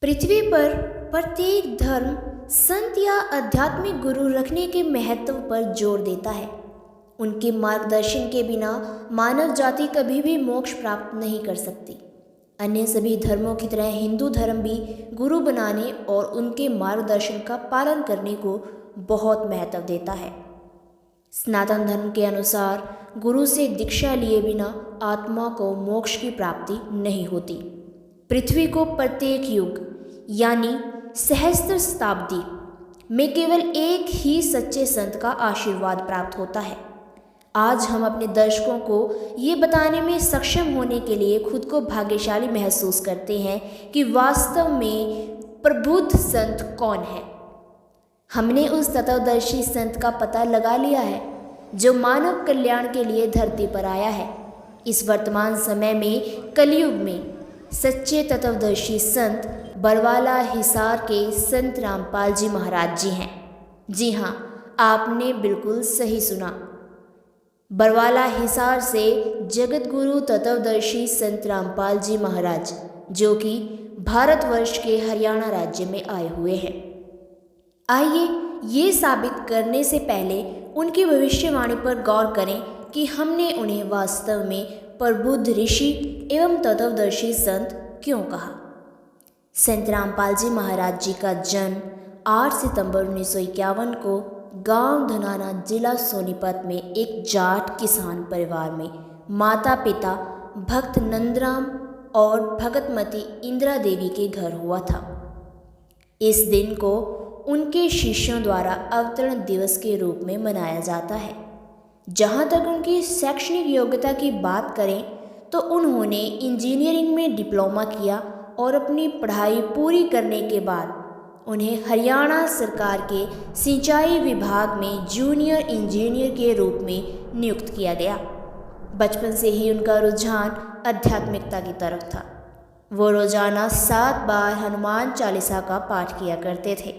पृथ्वी पर प्रत्येक धर्म संत या आध्यात्मिक गुरु रखने के महत्व पर जोर देता है। उनके मार्गदर्शन के बिना मानव जाति कभी भी मोक्ष प्राप्त नहीं कर सकती। अन्य सभी धर्मों की तरह हिंदू धर्म भी गुरु बनाने और उनके मार्गदर्शन का पालन करने को बहुत महत्व देता है। सनातन धर्म के अनुसार गुरु से दीक्षा लिए बिना आत्मा को मोक्ष की प्राप्ति नहीं होती। पृथ्वी को प्रत्येक युग यानी सहस्त्र शताब्दी में केवल एक ही सच्चे संत का आशीर्वाद प्राप्त होता है। आज हम अपने दर्शकों को ये बताने में सक्षम होने के लिए खुद को भाग्यशाली महसूस करते हैं कि वास्तव में प्रबुद्ध संत कौन है। हमने उस तत्वदर्शी संत का पता लगा लिया है जो मानव कल्याण के लिए धरती पर आया है। इस वर्तमान समय में कलयुग में सच्चे तत्वदर्शी संत बरवाला हिसार के संत रामपाल जी महाराज जी हैं। जी हाँ, आपने बिल्कुल सही सुना। बरवाला हिसार से जगत गुरु तत्वदर्शी संत रामपाल जी महाराज, जो कि भारतवर्ष के हरियाणा राज्य में आए हुए हैं। आइए ये साबित करने से पहले उनकी भविष्यवाणी पर गौर करें कि हमने उन्हें वास्तव में प्रबुद्ध ऋषि एवं तत्वदर्शी संत क्यों कहा। संत रामपाल जी महाराज जी का जन्म 8 सितंबर 1951 को गांव धनाना जिला सोनीपत में एक जाट किसान परिवार में माता पिता भक्त नंदराम और भगतमती इंदिरा देवी के घर हुआ था। इस दिन को उनके शिष्यों द्वारा अवतरण दिवस के रूप में मनाया जाता है। जहाँ तक उनकी शैक्षणिक योग्यता की बात करें तो उन्होंने इंजीनियरिंग में डिप्लोमा किया और अपनी पढ़ाई पूरी करने के बाद उन्हें हरियाणा सरकार के सिंचाई विभाग में जूनियर इंजीनियर के रूप में नियुक्त किया गया। बचपन से ही उनका रुझान आध्यात्मिकता की तरफ था। वो रोजाना 7 बार हनुमान चालीसा का पाठ किया करते थे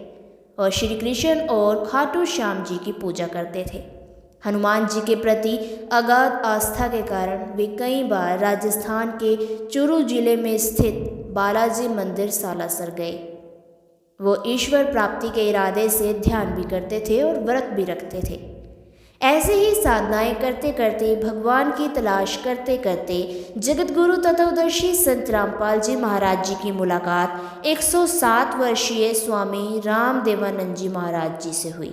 और श्री कृष्ण और खाटू श्याम जी की पूजा करते थे। हनुमान जी के प्रति अगाध आस्था के कारण वे कई बार राजस्थान के चूरू जिले में स्थित बालाजी मंदिर सालासर गए। वो ईश्वर प्राप्ति के इरादे से ध्यान भी करते थे और व्रत भी रखते थे। ऐसे ही साधनाएं करते करते, भगवान की तलाश करते करते जगत गुरु तत्वदर्शी संत रामपाल जी महाराज जी की मुलाकात 107 वर्षीय स्वामी रामदेवानंद जी महाराज जी से हुई,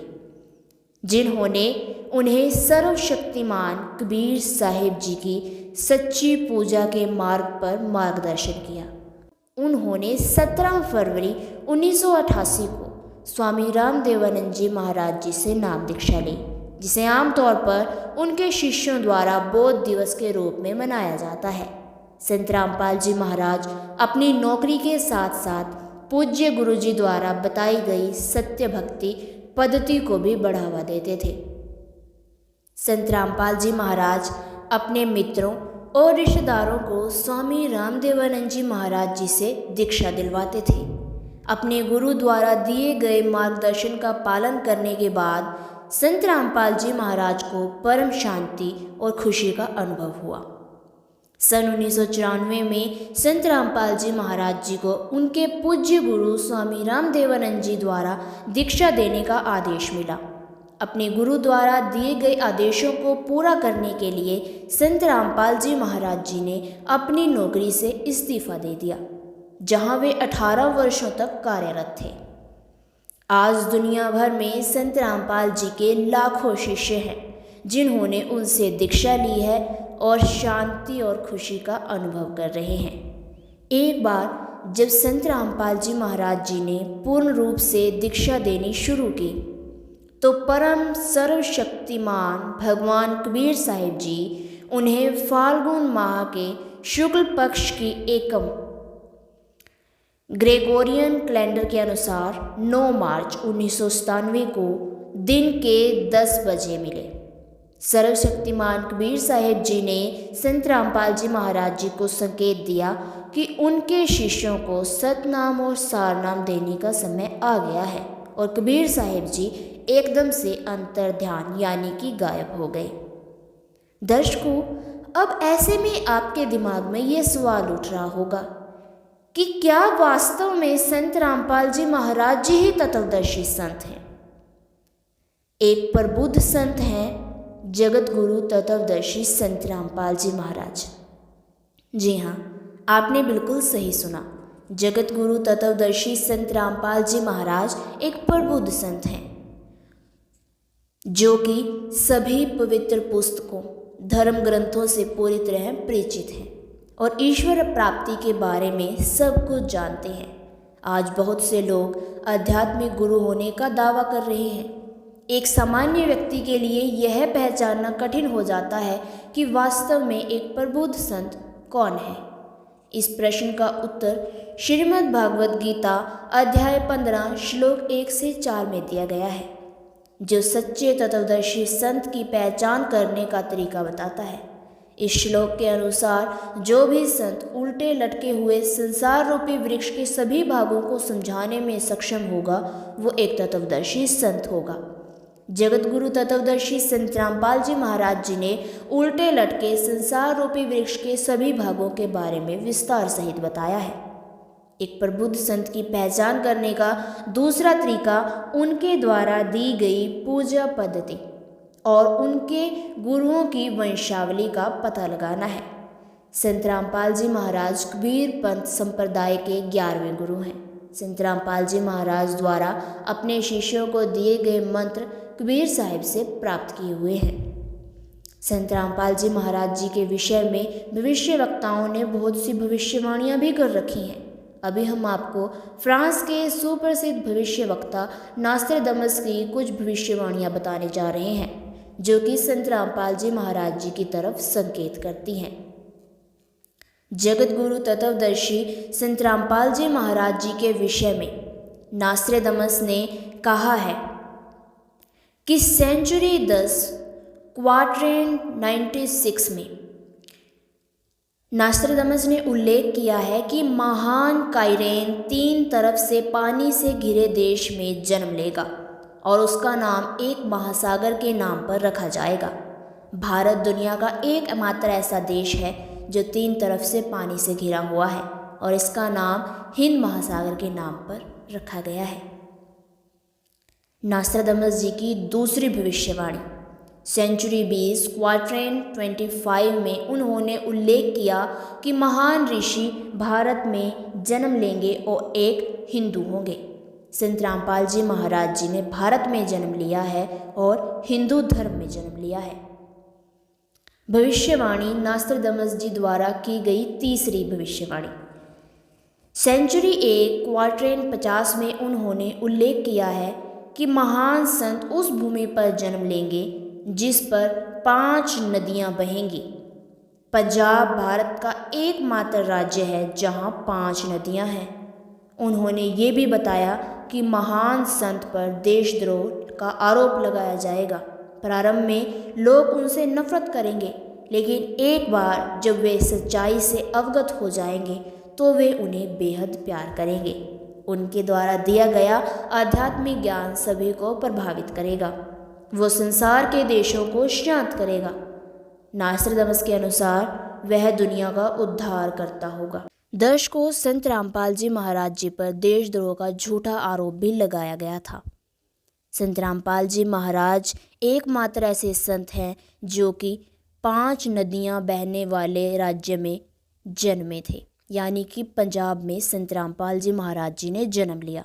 जिन्होंने उन्हें सर्वशक्तिमान कबीर साहिब जी की सच्ची पूजा के मार्ग पर मार्गदर्शन किया। उन्होंने 17 फरवरी 1988 को स्वामी रामदेवानंद जी महाराज जी से नाम दीक्षा ली, जिसे आमतौर पर उनके शिष्यों द्वारा बौद्ध दिवस के रूप में मनाया जाता है। संत रामपाल जी महाराज अपनी नौकरी के साथ साथ पूज्य गुरु जी द्वारा बताई गई सत्य भक्ति पद्धति को भी बढ़ावा देते थे। संत रामपाल जी महाराज अपने मित्रों और रिश्तेदारों को स्वामी रामदेवानंद जी महाराज जी से दीक्षा दिलवाते थे। अपने गुरु द्वारा दिए गए मार्गदर्शन का पालन करने के बाद संत रामपाल जी महाराज को परम शांति और खुशी का अनुभव हुआ। सन 1994 में संत रामपाल जी महाराज जी को उनके पूज्य गुरु स्वामी रामदेवानंद जी द्वारा दीक्षा देने का आदेश मिला। अपने गुरु द्वारा दिए गए आदेशों को पूरा करने के लिए संत रामपाल जी महाराज जी ने अपनी नौकरी से इस्तीफा दे दिया, जहां वे 18 वर्षों तक कार्यरत थे। आज दुनिया भर में संत रामपाल जी के लाखों शिष्य हैं, जिन्होंने उनसे दीक्षा ली है और शांति और खुशी का अनुभव कर रहे हैं। एक बार जब संत रामपाल जी महाराज जी ने पूर्ण रूप से दीक्षा देनी शुरू की तो परम सर्वशक्तिमान भगवान कबीर साहिब जी उन्हें फाल्गुन माह के शुक्ल पक्ष की एकम ग्रेगोरियन कैलेंडर के अनुसार 9 मार्च 1997 को दिन के 10 बजे मिले। सर्वशक्तिमान कबीर साहिब जी ने संत रामपाल जी महाराज जी को संकेत दिया कि उनके शिष्यों को सतनाम और सारनाम देने का समय आ गया है, और कबीर साहिब जी एकदम से अंतर ध्यान यानी कि गायब हो गए। दर्शकों, अब ऐसे में आपके दिमाग में ये सवाल उठ रहा होगा कि क्या वास्तव में संत रामपाल जी महाराज जी ही तत्वदर्शी संत हैं। एक प्रबुद्ध संत हैं जगत गुरु तत्वदर्शी संत रामपाल जी महाराज। जी हाँ, आपने बिल्कुल सही सुना। जगत गुरु तत्वदर्शी संत रामपाल जी महाराज एक प्रबुद्ध संत हैं जो कि सभी पवित्र पुस्तकों धर्म ग्रंथों से पूरी तरह परिचित हैं और ईश्वर प्राप्ति के बारे में सब कुछ जानते हैं। आज बहुत से लोग आध्यात्मिक गुरु होने का दावा कर रहे हैं। एक सामान्य व्यक्ति के लिए यह पहचानना कठिन हो जाता है कि वास्तव में एक प्रबुद्ध संत कौन है। इस प्रश्न का उत्तर श्रीमद् भागवत गीता अध्याय 15 श्लोक 1 से 4 में दिया गया है, जो सच्चे तत्वदर्शी संत की पहचान करने का तरीका बताता है। इस श्लोक के अनुसार जो भी संत उल्टे लटके हुए संसार रूपी वृक्ष के सभी भागों को समझाने में सक्षम होगा, वो एक तत्वदर्शी संत होगा। जगत गुरु तत्वदर्शी संत रामपाल जी महाराज जी ने उल्टे लटके संसार रूपी वृक्ष के सभी भागों के बारे में विस्तार सहित बताया है। एक प्रबुद्ध संत की पहचान करने का दूसरा तरीका उनके द्वारा दी गई पूजा पद्धति और उनके गुरुओं की वंशावली का पता लगाना है। संत रामपाल जी महाराज कबीर पंथ संप्रदाय के 11वें गुरु हैं। संत रामपाल जी महाराज द्वारा अपने शिष्यों को दिए गए मंत्र कबीर साहिब से प्राप्त किए हुए हैं। संत रामपाल जी महाराज जी के विषय में भविष्य वक्ताओं ने बहुत सी भविष्यवाणियां भी कर रखी हैं। अभी हम आपको फ्रांस के सुप्रसिद्ध भविष्य वक्ता नास्ट्राडामस की कुछ भविष्यवाणियां बताने जा रहे हैं, जो कि संत रामपाल जी महाराज जी की तरफ संकेत करती हैं। जगत गुरु तत्वदर्शी संत रामपाल जी महाराज जी के विषय में नास्ट्राडामस ने कहा है कि सेंचुरी 10 क्वाड्रेंट 96 में नास्ट्राडामस ने उल्लेख किया है कि महान काइरेन 3 तरफ से पानी से घिरे देश में जन्म लेगा और उसका नाम एक महासागर के नाम पर रखा जाएगा। भारत दुनिया का एकमात्र ऐसा देश है जो 3 तरफ से पानी से घिरा हुआ है और इसका नाम हिंद महासागर के नाम पर रखा गया है। नास्ट्राडामस जी की दूसरी भविष्यवाणी सेंचुरी 20 क्वाड्रेंट 25 में उन्होंने उल्लेख किया कि महान ऋषि भारत में जन्म लेंगे और एक हिंदू होंगे। संत रामपाल जी महाराज जी ने भारत में जन्म लिया है और हिंदू धर्म में जन्म लिया है। भविष्यवाणी नास्ट्राडामस जी द्वारा की गई तीसरी भविष्यवाणी सेंचुरी 1 क्वाड्रेंट 50 में उन्होंने उल्लेख किया है कि महान संत उस भूमि पर जन्म लेंगे जिस पर 5 नदियां बहेंगी। पंजाब भारत का एकमात्र राज्य है जहां 5 नदियां हैं। उन्होंने ये भी बताया कि महान संत पर देशद्रोह का आरोप लगाया जाएगा। प्रारंभ में लोग उनसे नफरत करेंगे, लेकिन एक बार जब वे सच्चाई से अवगत हो जाएंगे तो वे उन्हें बेहद प्यार करेंगे। उनके द्वारा दिया गया आध्यात्मिक ज्ञान सभी को प्रभावित करेगा। वो संसार के देशों को शांत करेगा। नास्ट्राडामस के अनुसार वह दुनिया का उद्धार करता होगा। दर्शकों, संत रामपाल जी महाराज जी पर देशद्रोह का झूठा आरोप भी लगाया गया था। संत रामपाल जी महाराज एकमात्र ऐसे संत हैं जो कि 5 नदियां बहने वाले राज्य में जन्मे थे, यानी कि पंजाब में संत रामपाल जी महाराज जी ने जन्म लिया।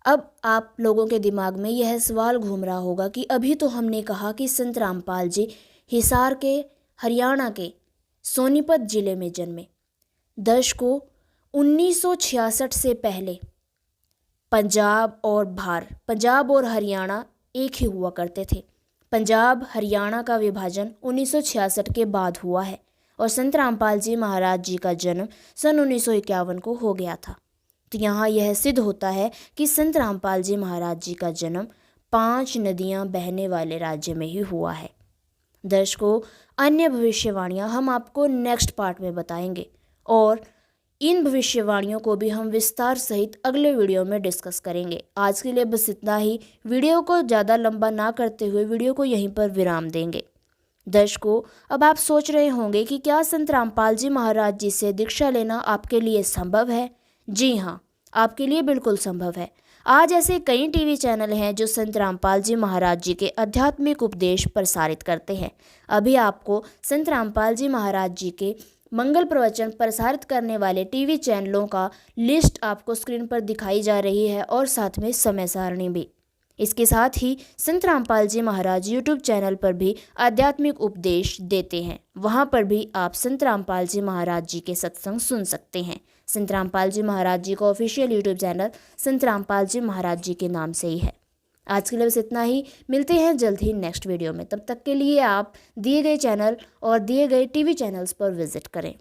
अब आप लोगों के दिमाग में यह सवाल घूम रहा होगा कि अभी तो हमने कहा कि संत रामपाल जी हिसार के हरियाणा के सोनीपत जिले में जन्मे। दर्शकों, 1966 से पहले पंजाब और हरियाणा एक ही हुआ करते थे। पंजाब हरियाणा का विभाजन 1966 के बाद हुआ है और संत रामपाल जी महाराज जी का जन्म सन 1951 को हो गया था। तो यहाँ यह सिद्ध होता है कि संत रामपाल जी महाराज जी का जन्म 5 नदियाँ बहने वाले राज्य में ही हुआ है। दर्शकों, अन्य भविष्यवाणियाँ हम आपको नेक्स्ट पार्ट में बताएंगे और इन भविष्यवाणियों को भी हम विस्तार सहित अगले वीडियो में डिस्कस करेंगे। आज के लिए बस इतना ही। वीडियो को ज़्यादा लंबा ना करते हुए वीडियो को यहीं पर विराम देंगे। दर्शकों, अब आप सोच रहे होंगे कि क्या संत रामपाल जी महाराज जी से दीक्षा लेना आपके लिए संभव है? जी हाँ, आपके लिए बिल्कुल संभव है। आज ऐसे कई टीवी चैनल हैं जो संत रामपाल जी महाराज जी के आध्यात्मिक उपदेश प्रसारित करते हैं। अभी आपको संत रामपाल जी महाराज जी के मंगल प्रवचन प्रसारित करने वाले टीवी चैनलों का लिस्ट आपको स्क्रीन पर दिखाई जा रही है और साथ में समय सारणी भी। इसके साथ ही संत रामपाल जी महाराज यूट्यूब चैनल पर भी आध्यात्मिक उपदेश देते हैं। वहां पर भी आप संत रामपाल जी महाराज जी के सत्संग सुन सकते हैं। संत रामपाल जी महाराज जी का ऑफिशियल यूट्यूब चैनल संत रामपाल जी महाराज जी के नाम से ही है। आज के लिए बस इतना ही। मिलते हैं जल्द ही नेक्स्ट वीडियो में। तब तक के लिए आप दिए गए चैनल और दिए गए टीवी चैनल्स पर विजिट करें।